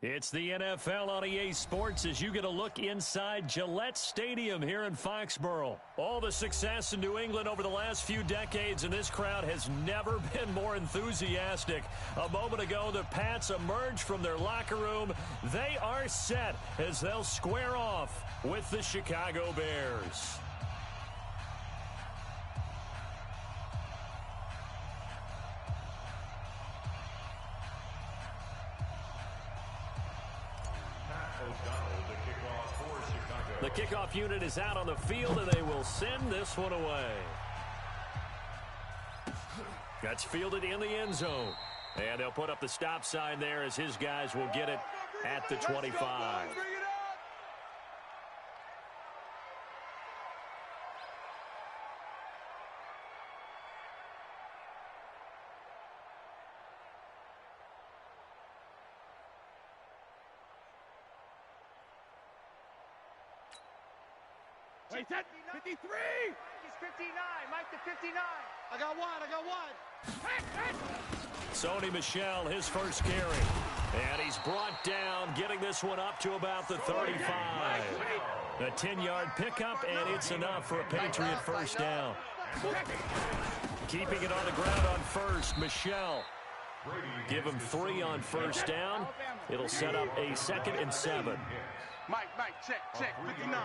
It's the NFL on EA Sports as you get a look inside Gillette Stadium here in Foxborough. All the success in New England over the last few decades, and this crowd has never been more enthusiastic. A moment ago, the Pats emerged from their locker room. They are set as they'll square off with the Chicago Bears. The kickoff unit is out on the field, and they will send this one away. That's fielded in the end zone. And they'll put up the stop sign there as his guys will get it at the 25. Wait, that 53! He's 59. Mike to 59. I got one. Sony Michel, his first carry. And he's brought down, getting this one up to about the 35. A 10-yard pickup, and it's enough for a Patriot first down. Keeping it on the ground on first, Michel. Give him 3 on first down. It'll set up a 2nd and 7. Mike, check, 59.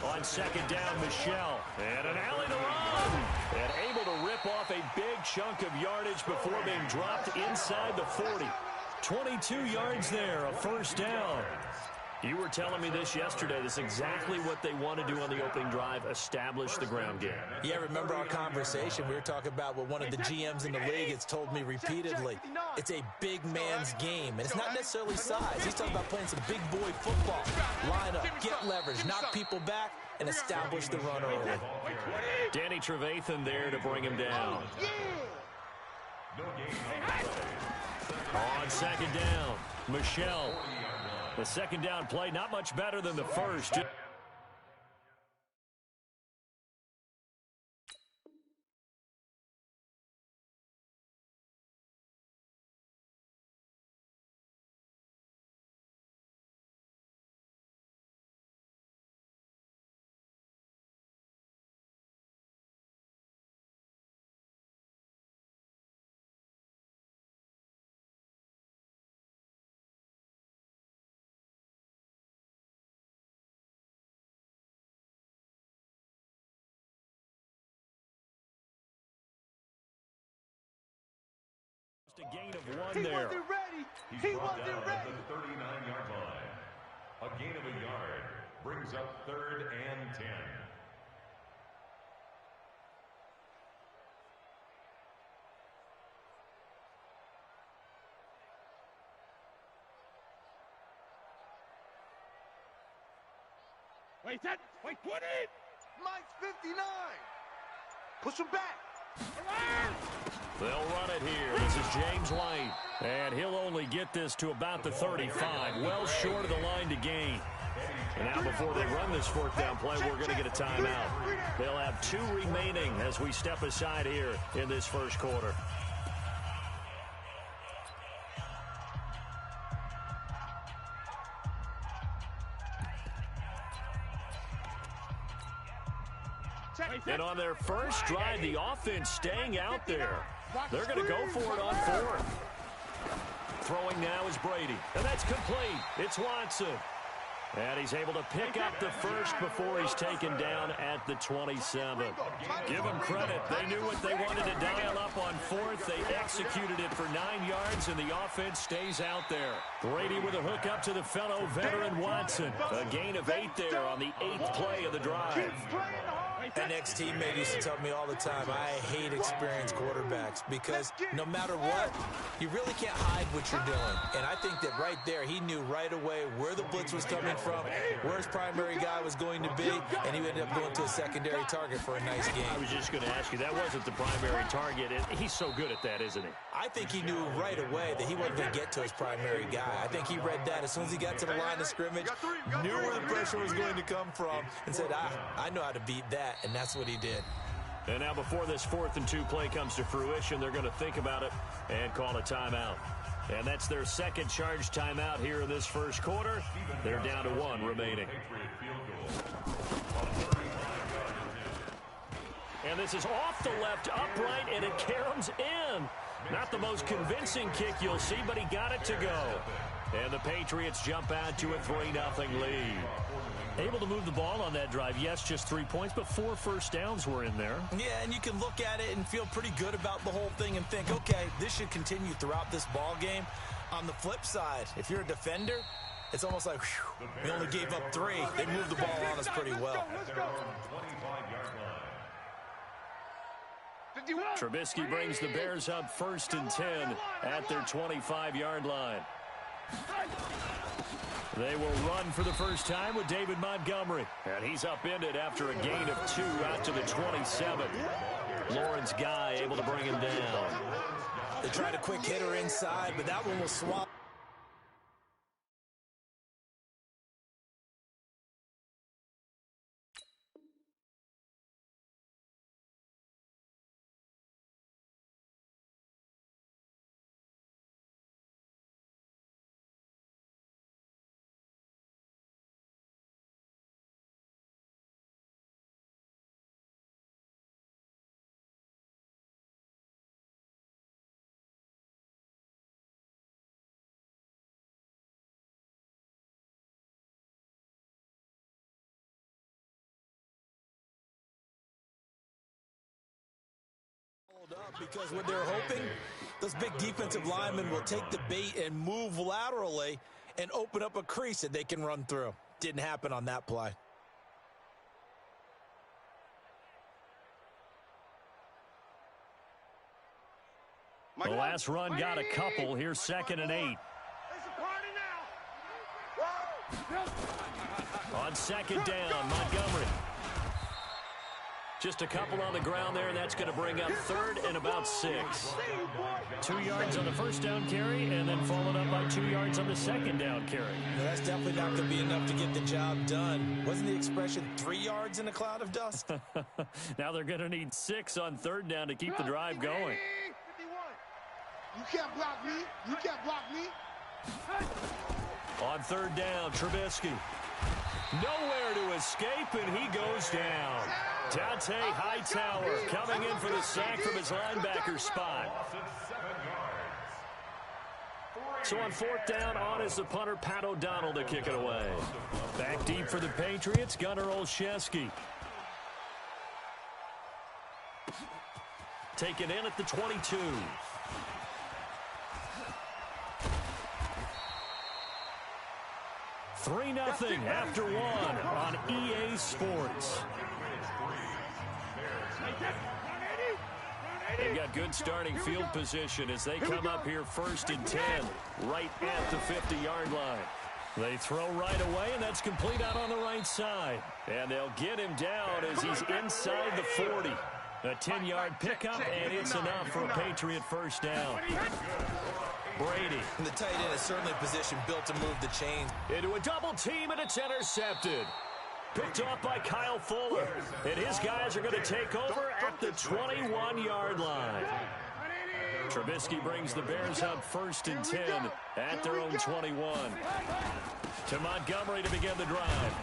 On 2nd down, Michel. And an alley to run. And able to rip off a big chunk of yardage before being dropped inside the 40. 22 yards there, a first down. You were telling me this yesterday. This is exactly what they want to do on the opening drive, establish the ground game. Yeah, remember our conversation? We were talking about what one of the GMs in the league has told me repeatedly. It's a big man's game, and it's not necessarily size. He's talking about playing some big boy football. Line up, get leverage, knock people back, and establish the run early. Danny Trevathan there to bring him down. On 2nd down, Michel. The 2nd down play, not much better than the first. A gain of 1 there. He wasn't ready. He's brought down at the 39-yard line. A gain of a yard brings up 3rd and 10. Wait, 20! Mike's 59. Push him back. They'll run it here. This is James White. And he'll only get this to about the 35. Well short of the line to gain. And now before they run this 4th down play, we're going to get a timeout. They'll have 2 remaining as we step aside here in this first quarter. And on their first drive, the offense staying out there. They're going to go for it on 4th. Throwing now is Brady. And that's complete. It's Watson. And he's able to pick up the first before he's taken down at the 27. Give them credit. They knew what they wanted to dial up on 4th. They executed it for 9 yards, and the offense stays out there. Brady with a hook up to the fellow veteran Watson. A gain of 8 there on the 8th play of the drive. An ex-teammate used to tell me all the time, I hate experienced quarterbacks because no matter what, you really can't hide what you're doing. And I think that right there, he knew right away where the blitz was coming from, where his primary guy was going to be, and he ended up going to a secondary target for a nice game. I was just going to ask you, that wasn't the primary target. He's so good at that, isn't he? I think he knew right away that he wasn't going to get to his primary guy. I think he read that as soon as he got to the line of scrimmage, knew where the pressure was going to come from, and said, I know how to beat that, and that's what he did. And now before this 4th and 2 play comes to fruition, they're going to think about it and call a timeout. And that's their second charge timeout here in this first quarter. They're down to 1 remaining. And this is off the left upright, and it caroms in. Not the most convincing kick you'll see, but he got it to go. And the Patriots jump out to a 3-0 lead. Able to move the ball on that drive. Yes, just 3 points, but 4 first downs were in there. Yeah, and you can look at it and feel pretty good about the whole thing and think, okay, this should continue throughout this ball game. On the flip side, if you're a defender, it's almost like, whew, we only gave up 3. They moved the ball on us pretty well. Trubisky brings the Bears up 1st and 10 at their 25-yard line. They will run for the first time with David Montgomery. And he's upended after a gain of 2 out to the 27. Lawrence Guy able to bring him down. They tried a quick hitter inside, but that one will swap. Up because what they're hoping, those big defensive linemen will take the bait and move laterally and open up a crease that they can run through. Didn't happen on that play. The last run got a couple. Here's 2nd and 8. On 2nd down, Montgomery. Just a couple on the ground there, and that's going to bring up 3rd and about 6. 2 yards on the first down carry, and then followed up by 2 yards on the second down carry. No, that's definitely not going to be enough to get the job done. Wasn't the expression 3 yards in a cloud of dust? Now they're going to need 6 on 3rd down to keep the drive going. You can't block me. You can't block me. On 3rd down, Trubisky. Nowhere to escape, and he goes down. Dante Hightower coming in for the sack from his linebacker spot. So on 4th down, on is the punter, Pat O'Donnell, to kick it away. Back deep for the Patriots, Gunnar Olszewski. Taken in at the 22. Three 0 after 1 on EA Sports. They've got good starting field position as they come up here 1st and 10, right at the 50-yard line. They throw right away, and that's complete out on the right side. And they'll get him down as he's inside the 40. A 10-yard pickup, and it's enough for a Patriot first down. Brady. The tight end is certainly a position built to move the chains. Into a double team, and it's intercepted. Picked off by Kyle Fuller. And his guys are going to take over at the 21-yard line. Trubisky brings the Bears up 1st and 10 at their own 21. To Montgomery to begin the drive.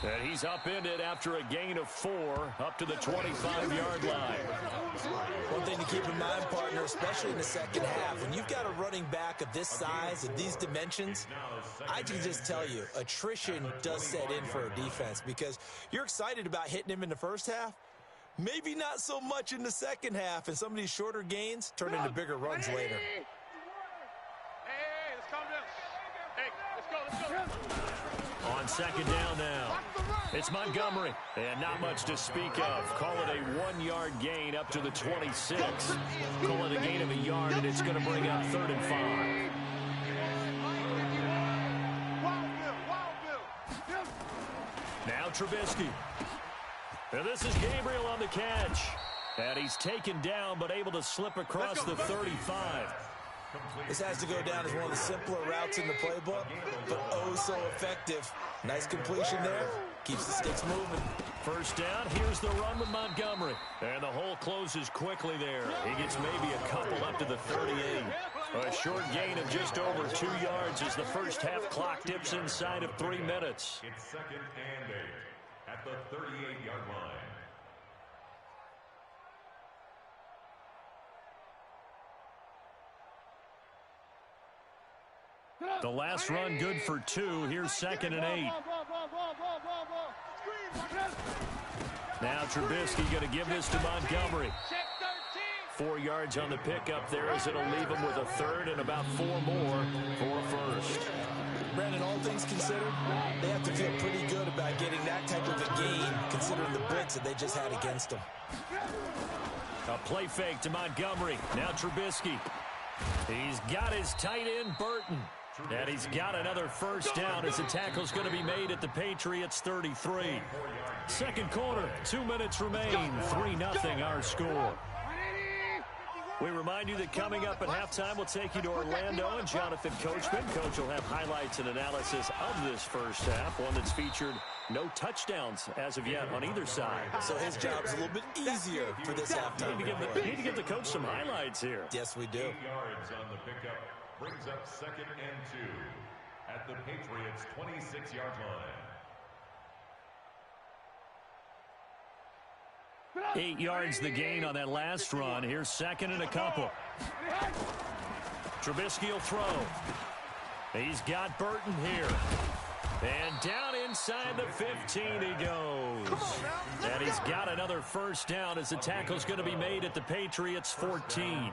And he's upended after a gain of 4 up to the 25-yard line. One thing to keep in mind, partner, especially in the second half, when you've got a running back of this size, of these dimensions, I can just tell you, attrition does set in for a defense because you're excited about hitting him in the first half. Maybe not so much in the second half, and some of these shorter gains turn into bigger runs later. Hey, let's calm down. Hey, let's go. On 2nd down now, it's Montgomery, and not much to speak of. Call it a 1-yard gain up to the 26. Call it a gain of a yard, and it's going to bring up 3rd and 5. Now Trubisky. And this is Gabriel on the catch. And he's taken down, but able to slip across the 35. This has to go down as one of the simpler routes in the playbook, but oh so effective. Nice completion there. Keeps the sticks moving. First down, here's the run with Montgomery. And the hole closes quickly there. He gets maybe a couple up to the 38. A short gain of just over 2 yards as the first half clock dips inside of 3 minutes. It's 2nd and 8 at the 38-yard line. The last run good for 2. Here's 2nd and 8. Now Trubisky going to give this to Montgomery. 4 yards on the pickup there as it'll leave him with a third and about 4 more for a first. Brandon, all things considered, they have to feel pretty good about getting that type of a gain considering the blitz that they just had against them. A play fake to Montgomery. Now Trubisky. He's got his tight end, Burton. And he's got another first down as the tackle's going to be made at the Patriots 33. Second quarter, 2 minutes remain. 3-0 our score. We remind you that coming up at halftime, we'll take you to Orlando and Jonathan Coachman. Coach will have highlights and analysis of this first half, one that's featured no touchdowns as of yet on either side. So his job's a little bit easier for this halftime. Need to give the coach some highlights here. Yes, we do. 8 yards on the pickup brings up 2nd and 2 at the Patriots' 26-yard line. 8 yards the gain on that last run. Here's 2nd and a couple. Trubisky will throw. He's got Burton here. And down inside the 15 he goes. And he's got another first down as the tackle's going to be made at the Patriots 14.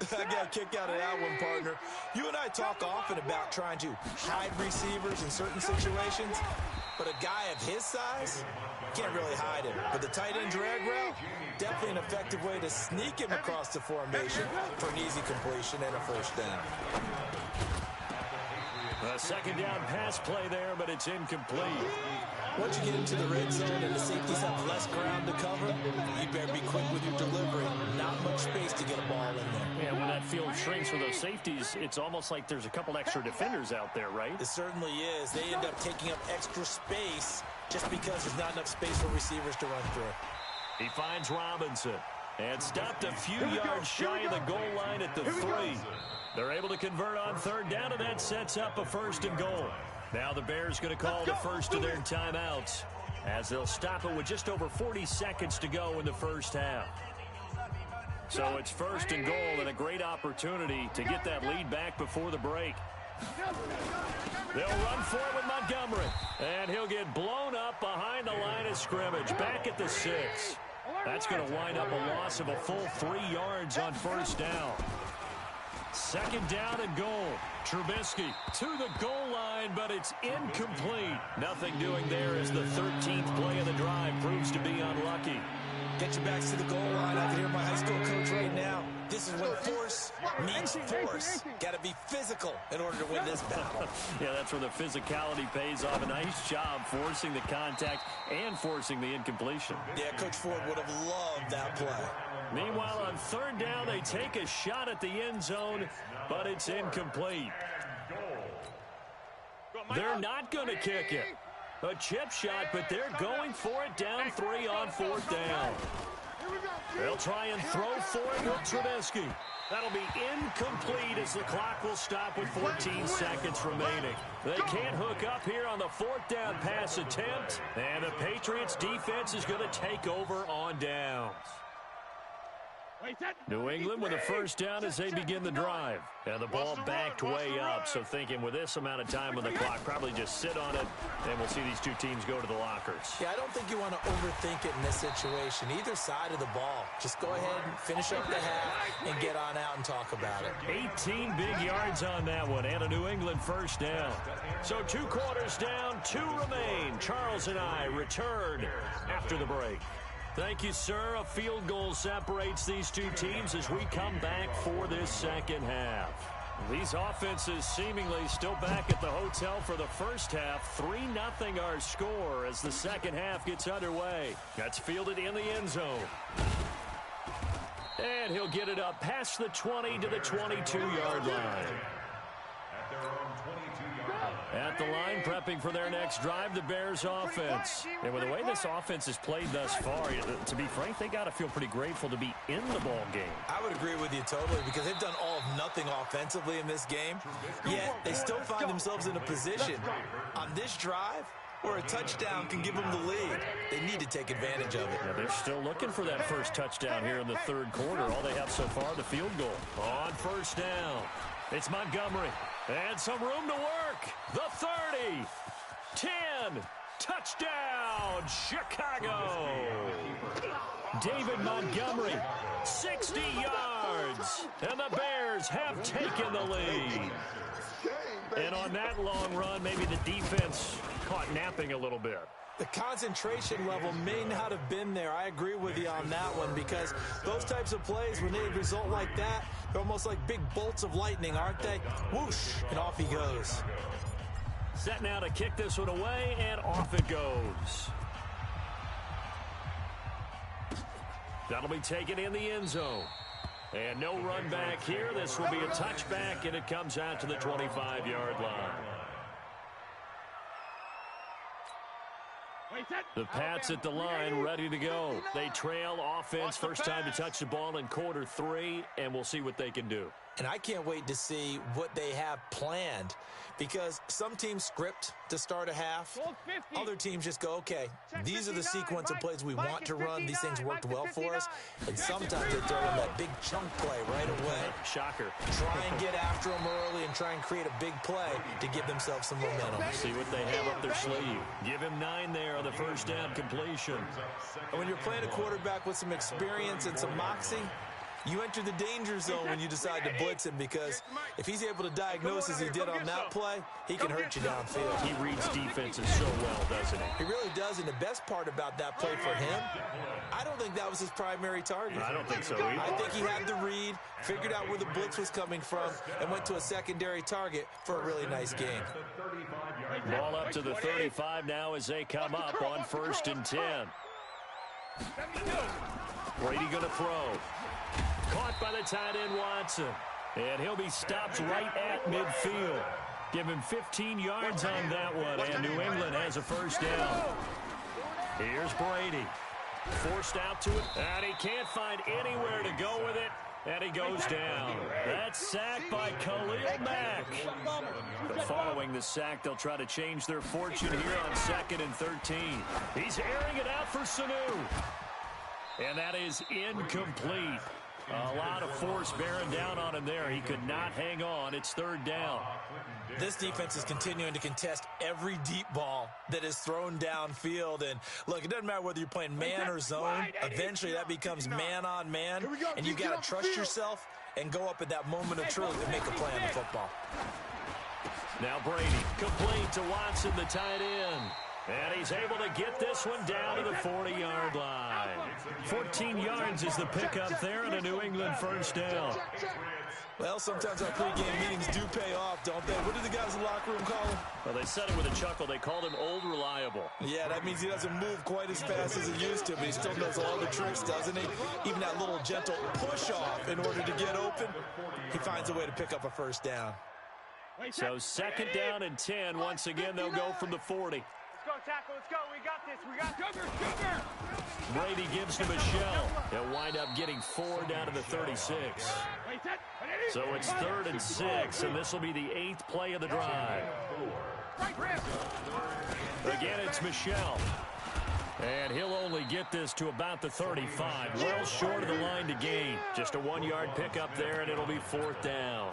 I got a kick out of that one, partner. You and I talk often about trying to hide receivers in certain situations, but a guy of his size can't really hide him. But the tight end drag route, definitely an effective way to sneak him across the formation for an easy completion and a first down. A second down pass play there, but it's incomplete. Once you get into the red zone and the safeties have less ground to cover, you better be quick with your delivery. Not much space to get a ball in there. Yeah, when that field shrinks for those safeties, it's almost like there's a couple extra defenders out there, right? It certainly is. They end up taking up extra space just because there's not enough space for receivers to run through. He finds Robinson and stopped a few yards shy of the goal line at the 3. They're able to convert on third down, and that sets up a 1st and goal. Now the Bears going to call the first of their timeouts as they'll stop it with just over 40 seconds to go in the first half. So it's 1st and goal and a great opportunity to get that lead back before the break. They'll run for it with Montgomery, and he'll get blown up behind the line of scrimmage, back at the 6. That's going to wind up a loss of a full 3 yards on first down. 2nd down and goal. Trubisky to the goal line, but it's incomplete. Nothing doing there as the 13th play of the drive proves to be unlucky. Get your backs to the goal line. I can hear my high school coach right now. This is when force meets force. Got to be physical in order to win this battle. Yeah, that's where the physicality pays off. A nice job forcing the contact and forcing the incompletion. Yeah, Coach Ford would have loved that play. Meanwhile, on third down, they take a shot at the end zone, but it's incomplete. They're not going to kick it. A chip shot, but they're going for it down 3 on 4th down. They'll try and throw for it with Trubisky. That'll be incomplete as the clock will stop with 14 seconds remaining. They can't hook up here on the 4th down pass attempt, and the Patriots defense is going to take over on downs. New England with a first down as they begin the drive. And the ball backed way up, so thinking with this amount of time on the clock, probably just sit on it, and we'll see these two teams go to the lockers. Yeah, I don't think you want to overthink it in this situation. Either side of the ball. Just go ahead and finish up the half and get on out and talk about it. 18 big yards on that one, and a New England first down. So 2 quarters down, 2 remain. Charles and I return after the break. Thank you, sir. A field goal separates these two teams as we come back for this second half. These offenses seemingly still back at the hotel for the first half. 3-0 our score as the second half gets underway. That's fielded in the end zone. And he'll get it up past the 20 to the 22-yard line. At the line, prepping for their next drive, the Bears offense. And with the way this offense has played thus far, to be frank, they got to feel pretty grateful to be in the ball game. I would agree with you totally, because they've done all of nothing offensively in this game, yet they still find themselves in a position on this drive where a touchdown can give them the lead. They need to take advantage of it. Yeah, they're still looking for that first touchdown here in the third quarter. All they have so far, the field goal. On first down, it's Montgomery. And some room to work. The 30, 10, touchdown, Chicago. David Montgomery, 60 yards. And the Bears have taken the lead. And on that long run, maybe the defense caught napping a little bit. The concentration level may not have been there. I agree with you on that one, because those types of plays, when they result like that, they're almost like big bolts of lightning, aren't they? Whoosh, and off he goes. Set now to kick this one away, and off it goes. That'll be taken in the end zone. And no run back here. This will be a touchback, and it comes out to the 25-yard line. The Pats at the line, ready to go. They trail offense, first time to touch the ball in quarter 3, and we'll see what they can do. And I can't wait to see what they have planned, because some teams script to start a half. Other teams just go, okay, these are the sequence of plays we want to run. These things worked well for us. And sometimes they throw in that big chunk play right away. Shocker. Try and get after them early and try and create a big play to give themselves some momentum. See what they have up their sleeve. Give him 9 there on the first down completion. And when you're playing a quarterback with some experience and some moxie, you enter the danger zone when you decide to blitz him, because if he's able to diagnose as he did on that play, he can hurt you downfield. He reads defenses so well, doesn't he? He really does, and the best part about that play for him, I don't think that was his primary target. I don't think so either. I think he had the read, figured out where the blitz was coming from, and went to a secondary target for a really nice game. Ball up to the 35 now as they come up on 1st and 10. Brady going to throw. Caught by the tight end, Watson. And he'll be stopped right at midfield. Give him 15 yards on that one, and New England has a first down. Here's Brady. Forced out to it, and he can't find anywhere to go with it, and he goes down. That's sacked by Khalil Mack. But following the sack, they'll try to change their fortune here on 2nd and 13. He's airing it out for Sanu. And that is incomplete. A lot of force bearing down on him there. He could not hang on. It's 3rd down. This defense is continuing to contest every deep ball that is thrown downfield. And look, it doesn't matter whether you're playing man or zone. Eventually that becomes man on man. And you've got to trust yourself and go up at that moment of truth and make a play on the football. Now Brady, complete to Watson, the tight end. And he's able to get this one down to the 40-yard line. 14 yards is the pickup there, and a New England first down. Well, sometimes our pregame meetings do pay off, don't they? What do the guys in the locker room call him? Well, they said it with a chuckle. They called him Old Reliable. Yeah, that means he doesn't move quite as fast as he used to, but he still knows all the tricks, doesn't he? Even that little gentle push-off in order to get open, he finds a way to pick up a first down. So 2nd down and 10. Once again, they'll go from the 40. Let's go, tackle. Let's go. We got this. We got this. Brady gives to Michelle. They'll wind up getting 4 down to the 36. So it's 3rd and 6, and this will be the 8th play of the drive. Again, it's Michelle. And he'll only get this to about the 35. Well short of the line to gain. Just a 1-yard pickup there, and it'll be 4th down.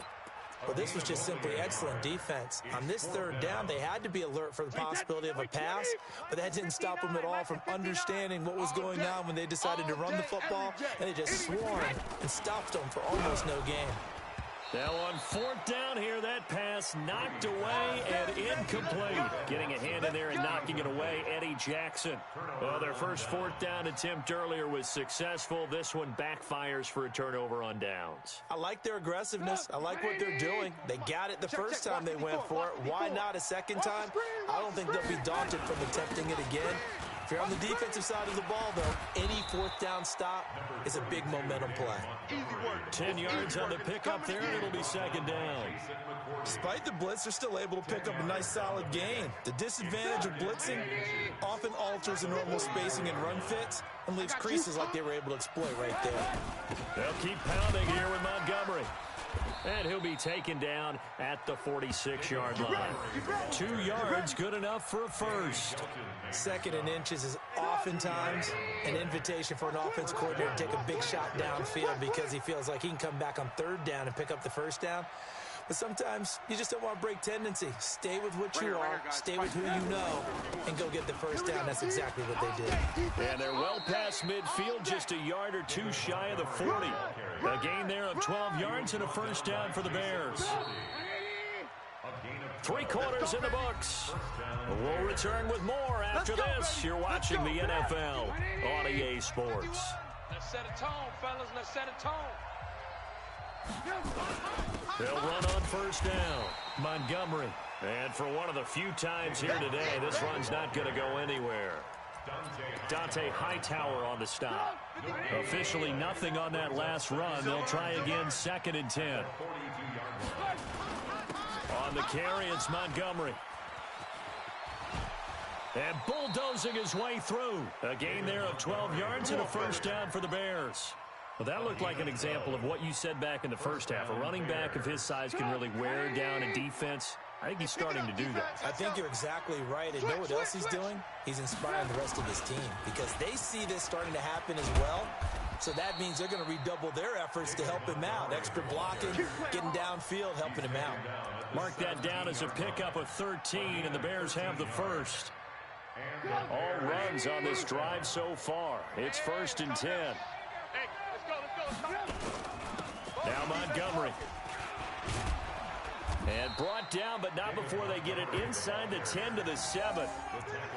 Well, this was just simply excellent defense. On this 3rd down, they had to be alert for the possibility of a pass, but that didn't stop them at all from understanding what was going on when they decided to run the football, and they just swarmed and stopped them for almost no gain. Now on 4th down here, that pass knocked away and incomplete. Getting a hand in there and knocking it away, Eddie Jackson. Well, their first 4th down attempt earlier was successful. This one backfires for a turnover on downs. I like their aggressiveness. I like what they're doing. They got it the first time they went for it. Why not a second time? I don't think they'll be daunted from attempting it again. If you're on the defensive side of the ball, though, any fourth down stop is a big momentum play. 10 yards on the pickup there, and it'll be second down. Despite the blitz, they're still able to pick up a nice, solid gain. The disadvantage of blitzing often alters the normal spacing and run fits and leaves creases like they were able to exploit right there. They'll keep pounding here with Montgomery. And he'll be taken down at the 46-yard line. 2 yards, good enough for a first. Second and inches is oftentimes an invitation for an offense coordinator to take a big shot downfield because he feels like he can come back on third down and pick up the first down. But sometimes you just don't want to break tendency. Stay with what you are, stay with who you know, and go get the first down. That's exactly what they did. And they're well past midfield, just a yard or two shy of the 40. A gain there of 12 yards and a first down for the Bears. 3 quarters in the books. We'll return with more after this. You're watching the NFL on EA Sports. Let's set a tone, fellas. Let's set a tone. They'll run on first down. Montgomery. And for one of the few times here today, this run's not going to go anywhere. Dante Hightower on the stop. Officially nothing on that last run. They'll try again, second and 10. On the carry, it's Montgomery. And bulldozing his way through. A gain there of 12 yards and a first down for the Bears. Well, that looked like an example of what you said back in the first half. A running back of his size can really wear down a defense. I think he's starting to do that. I think you're exactly right. And you know what else he's doing? He's inspiring the rest of his team because they see this starting to happen as well. So that means they're going to redouble their efforts to help him out. Extra blocking, getting downfield, helping him out. Mark that down as a pickup of 13, and the Bears have the first. All runs on this drive so far. It's first and 10. Now Montgomery. And brought down, but not before they get it inside the 10 to the 7.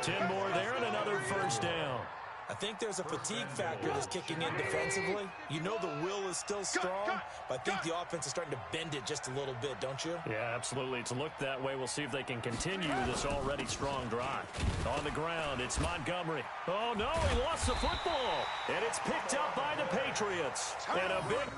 10 more there and another first down. I think there's a fatigue factor that's kicking in defensively. You know the will is still strong, but I think the offense is starting to bend it just a little bit, don't you? Yeah, absolutely. It's looked that way. We'll see if they can continue this already strong drive. On the ground, it's Montgomery. Oh, no, he lost the football. And it's picked up by the Patriots. And a big...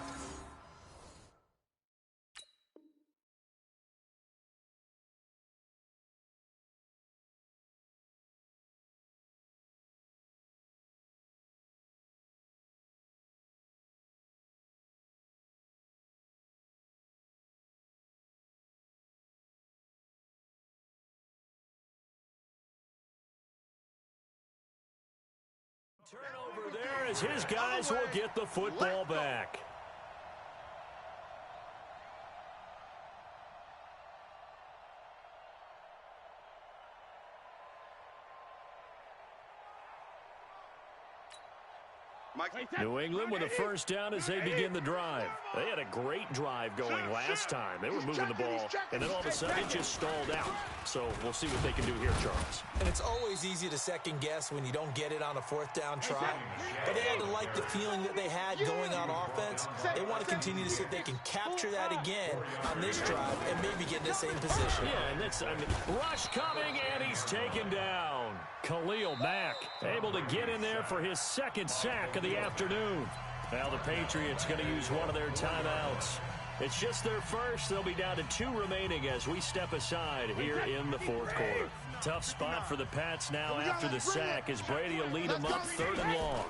Turnover there as his guys will get the football back. New England with a first down as they begin the drive. They had a great drive going last time. They were moving the ball, and then all of a sudden it just stalled out. So we'll see what they can do here, Charles. And it's always easy to second guess when you don't get it on a fourth down try. But they had to like the feeling that they had going on offense. They want to continue to see if they can capture that again on this drive and maybe get in the same position. Yeah, and that's, rush coming, and he's taken down. Khalil Mack able to get in there for his second sack of the afternoon. Now the Patriots going to use one of their timeouts. It's just their first. They'll be down to 2 remaining as we step aside here in the fourth quarter. Tough spot for the Pats now after the sack as Brady will lead them up 3rd and long.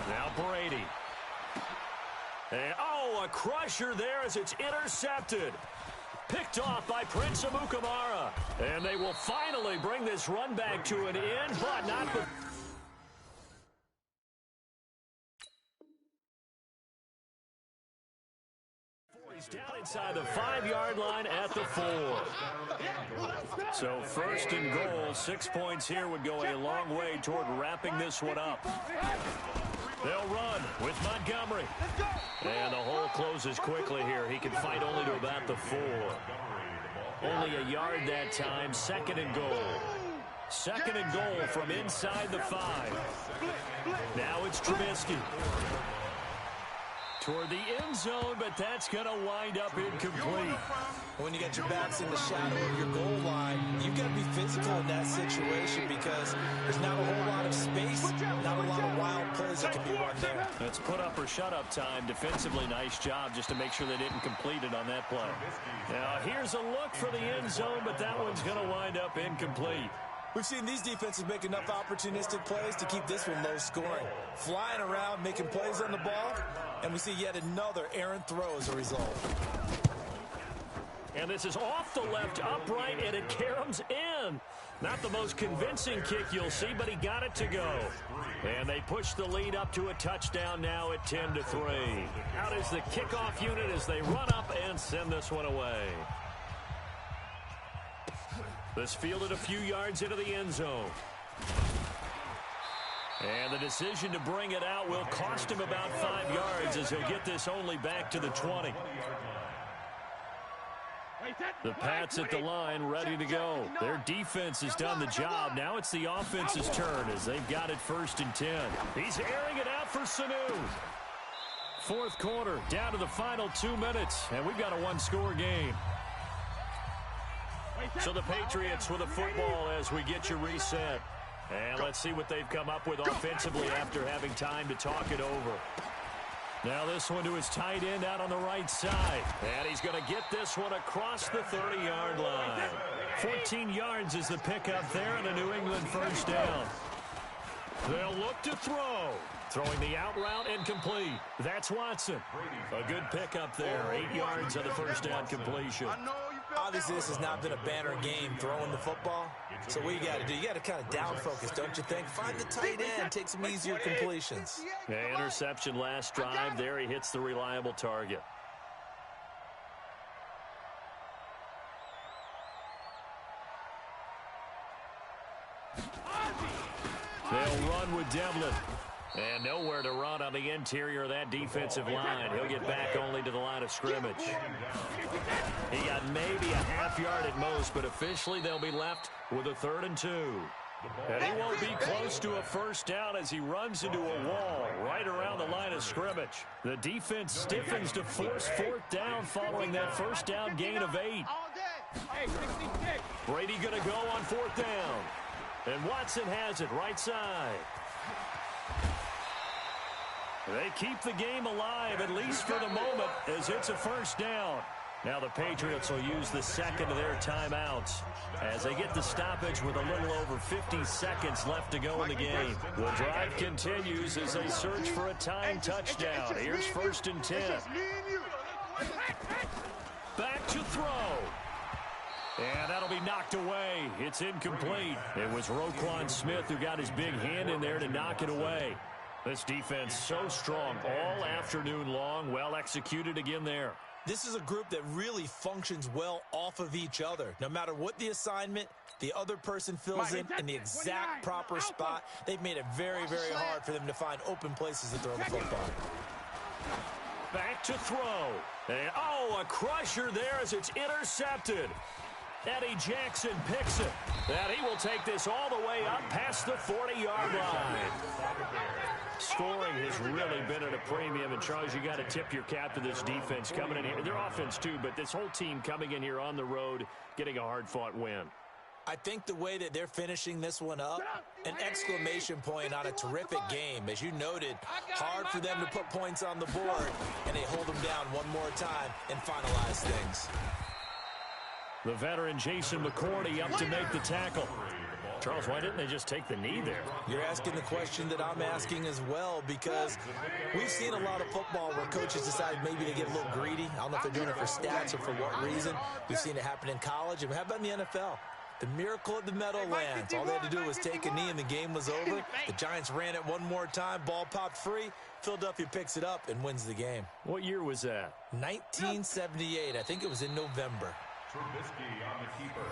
Now Brady. And, a crusher there as it's intercepted. Picked off by Prince Amukamara. And they will finally bring this run back to an end, but not before. He's down inside the 5-yard line at the 4. So 1st and goal, 6 points here would go a long way toward wrapping this one up. They'll run with Montgomery. And the hole closes quickly here. He can fight only to about the 4. Only a yard that time. 2nd and goal. 2nd and goal from inside the 5. Now it's Trubisky. toward the end zone, but that's going to wind up incomplete. When you get your backs in the shadow of your goal line, you've got to be physical in that situation because there's not a whole lot of space, not a lot of wild plays that can be run there. It's put up or shut up time. Defensively, nice job just to make sure they didn't complete it on that play. Now, here's a look for the end zone, but that one's going to wind up incomplete. We've seen these defenses make enough opportunistic plays to keep this one low scoring. Flying around, making plays on the ball, and we see yet another errant throw as a result. And this is off the left upright, and it caroms in. Not the most convincing kick you'll see, but he got it to go. And they push the lead up to a touchdown now at 10-3. Out is the kickoff unit as they run up and send this one away. This fielded a few yards into the end zone. And the decision to bring it out will cost him about 5 yards as he'll get this only back to the 20. The Pats at the line, ready to go. Their defense has done the job. Now it's the offense's turn as they've got it 1st and 10. He's airing it out for Sanu. Fourth quarter, down to the final 2 minutes, and we've got a one-score game. So the Patriots with a football as we get you reset. And let's see what they've come up with offensively after having time to talk it over. Now this one to his tight end out on the right side. And he's going to get this one across the 30-yard line. 14 yards is the pickup there and a New England first down. They'll look to throw. Throwing the out route and complete. That's Watson. A good pickup there. 8 yards on the first down completion. Obviously, this has not been a banner game throwing the football. So what you got to do, you got to kind of down focus, don't you think? Find the tight end, take some easier completions. Yeah, interception last drive. There he hits the reliable target. They'll run with Devlin. And nowhere to run on the interior of that defensive line. He'll get back only to the line of scrimmage. He got maybe a half yard at most, but officially they'll be left with a 3rd and 2. And he won't be close to a first down as he runs into a wall right around the line of scrimmage. The defense stiffens to force 4th down following that first down gain of 8. Brady going to go on 4th down. And Watson has it right side. They keep the game alive, at least for the moment, as it's a first down. Now the Patriots will use the second of their timeouts as they get the stoppage with a little over 50 seconds left to go in the game. The drive continues as they search for a timed touchdown. Here's 1st and 10. Back to throw. And that'll be knocked away. It's incomplete. It was Roquan Smith who got his big hand in there to knock it away. This defense so strong all afternoon long. Well executed again there. This is a group that really functions well off of each other. No matter what the assignment, the other person fills in the exact proper spot. They've made it very, very hard for them to find open places to throw the football. Back to throw. And, a crusher there as it's intercepted. Eddie Jackson picks it. And he will take this all the way up past the 40-yard line. Scoring has really been at a premium. And, Charles, you got to tip your cap to this defense coming in here. Their offense, too, but this whole team coming in here on the road, getting a hard-fought win. I think the way that they're finishing this one up, an exclamation point on a terrific game. As you noted, hard for them to put points on the board, and they hold them down one more time and finalize things. The veteran Jason McCourty up to make the tackle. Charles, why didn't they just take the knee there? You're asking the question that I'm asking as well, because we've seen a lot of football where coaches decide maybe they get a little greedy. I don't know if they're doing it for stats or for what reason. We've seen it happen in college. And how about in the NFL? The miracle of the Meadowlands. All they had to do was take a knee and the game was over. The Giants ran it one more time. Ball popped free. Philadelphia picks it up and wins the game. What year was that? 1978. I think it was in November. Trubisky on the keeper.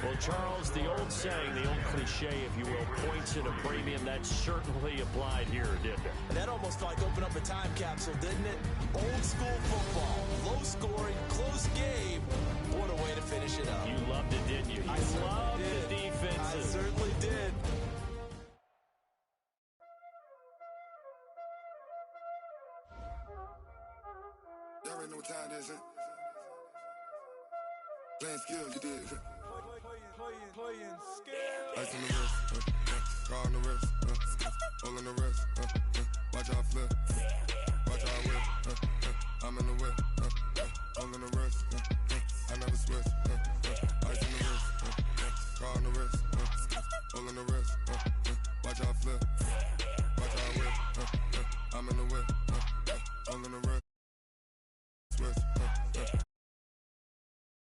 Well, Charles, the old saying, the old cliche, if you will, points at a premium, that certainly applied here, didn't it? And that almost like opened up a time capsule, didn't it? Old school football, low scoring, close game. What a way to finish it up. You loved it, didn't you? I loved the defenses. I certainly did. already know what time it is, huh? Playing skill, you did. Playing skill. Ice on the wrist, car on the wrist, all on the wrist, watch how I flip, watch how I whip, I'm in the whip, all on the wrist, I never switch, ice on the wrist, car on the wrist, all on the wrist, watch how I flip, watch how I whip, I'm in the whip,